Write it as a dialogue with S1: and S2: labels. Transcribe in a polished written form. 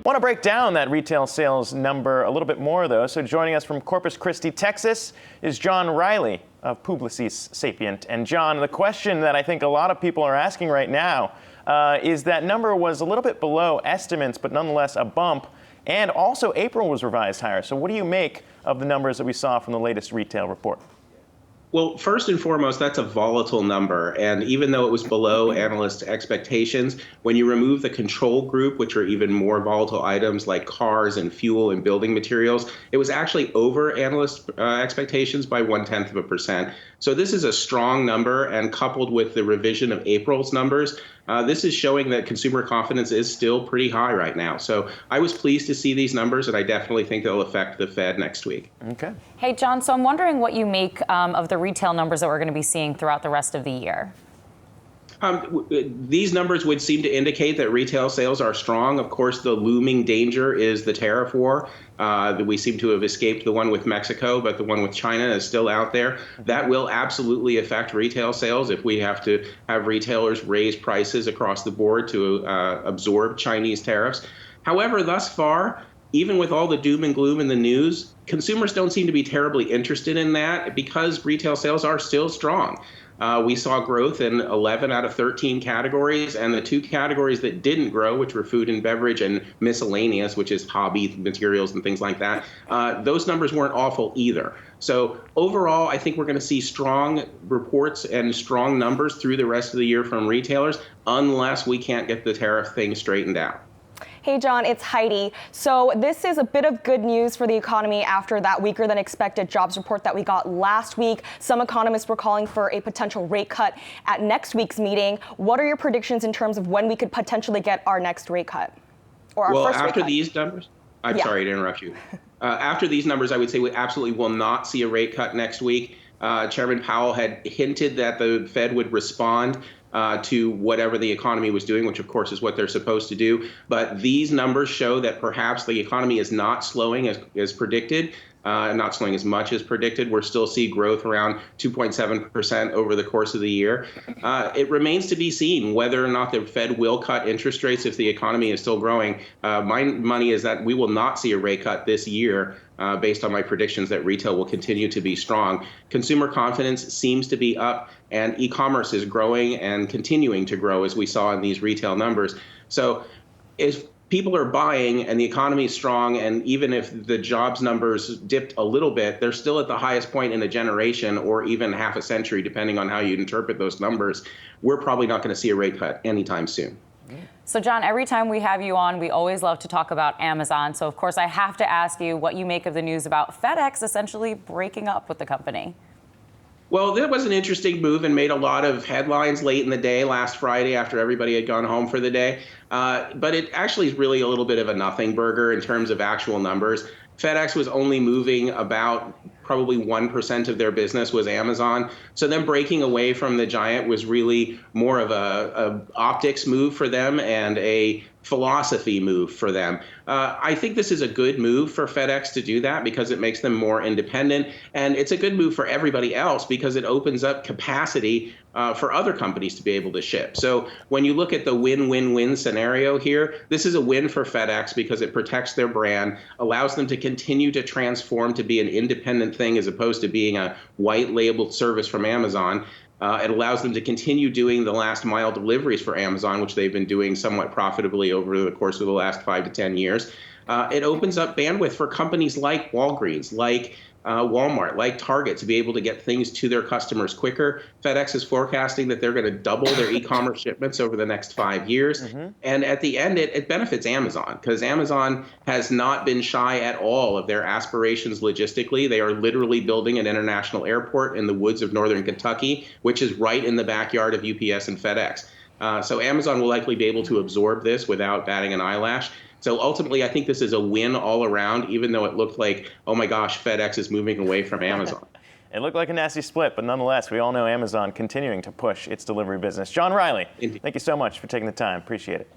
S1: Want to break down that retail sales number a little bit more, though. So joining us from Corpus Christi, Texas, is John Reily of Publicis Sapient. And John, the question that I think a lot of people are asking right now is that number was a little bit below estimates, but nonetheless a bump. And also April was revised higher. So what do you make of the numbers that we saw from the latest retail report?
S2: Well, first and foremost, that's a volatile number. And even though it was below analyst expectations, when you remove the control group, which are even more volatile items like cars and fuel and building materials, it was actually over analyst expectations by 0.1%. So this is a strong number, and coupled with the revision of April's numbers, this is showing that consumer confidence is still pretty high right now. So I was pleased to see these numbers, and I definitely think they'll affect the Fed next week.
S1: Okay.
S3: Hey, John, so I'm wondering what you make of the retail numbers that we're going to be seeing throughout the rest of the year.
S2: These numbers would seem to indicate that retail sales are strong. Of course, the looming danger is the tariff war. We seem to have escaped the one with Mexico, but the one with China is still out there. That will absolutely affect retail sales if we have to have retailers raise prices across the board to absorb Chinese tariffs. However, thus far, even with all the doom and gloom in the news, consumers don't seem to be terribly interested in that because retail sales are still strong. We saw growth in 11 out of 13 categories, and the two categories that didn't grow, which were food and beverage and miscellaneous, which is hobby materials and things like that, those numbers weren't awful either. So overall, I think we're going to see strong reports and strong numbers through the rest of the year from retailers, unless we can't get the tariff thing straightened out.
S4: Hey, John, it's Heidi. So this is a bit of good news for the economy after that weaker than expected jobs report that we got last week. Some economists were calling for a potential rate cut at next week's meeting. What are your predictions in terms of when we could potentially get our next rate cut? Or our first rate cut?
S2: Well, after these numbers, I'm sorry to interrupt you. After these numbers, I would say we absolutely will not see a rate cut next week. Chairman Powell had hinted that the Fed would respond to whatever the economy was doing, which of course is what they're supposed to do. But these numbers show that perhaps the economy is not slowing as predicted, not slowing as much as predicted. We're still see growth around 2.7% over the course of the year. It remains to be seen whether or not the Fed will cut interest rates if the economy is still growing. My money is that we will not see a rate cut this year. Based on my predictions that retail will continue to be strong. Consumer confidence seems to be up, and e-commerce is growing and continuing to grow, as we saw in these retail numbers. So if people are buying and the economy is strong, and even if the jobs numbers dipped a little bit, they're still at the highest point in a generation or even half a century, depending on how you interpret those numbers, we're probably not going to see a rate cut anytime soon.
S3: So, John, every time we have you on, we always love to talk about Amazon. So, of course, I have to ask you what you make of the news about FedEx essentially breaking up with the company.
S2: Well, that was an interesting move and made a lot of headlines late in the day last Friday after everybody had gone home for the day. But it actually is really a little bit of a nothing burger in terms of actual numbers. FedEx was only moving about probably 1% of their business was Amazon. So them breaking away from the giant was really more of a optics move for them and a philosophy move for them. I think this is a good move for FedEx to do that because it makes them more independent. And it's a good move for everybody else because it opens up capacity for other companies to be able to ship. So when you look at the win-win-win scenario here, this is a win for FedEx because it protects their brand, allows them to continue to transform to be an independent thing as opposed to being a white labeled service from Amazon. It allows them to continue doing the last mile deliveries for Amazon, which they've been doing somewhat profitably over the course of the last 5 to 10 years. It opens up bandwidth for companies like Walgreens, like Walmart, like Target, to be able to get things to their customers quicker. FedEx is forecasting that they're going to double their e-commerce shipments over the next 5 years. And at the end, it benefits Amazon because Amazon has not been shy at all of their aspirations logistically. They are literally building an international airport in the woods of northern Kentucky, which is right in the backyard of UPS and FedEx. So Amazon will likely be able to absorb this without batting an eyelash. So ultimately, I think this is a win all around, even though it looked like, oh my gosh, FedEx is moving away from Amazon.
S1: It looked like a nasty split, but nonetheless, we all know Amazon continuing to push its delivery business. John Reily, thank you so much for taking the time. Appreciate it.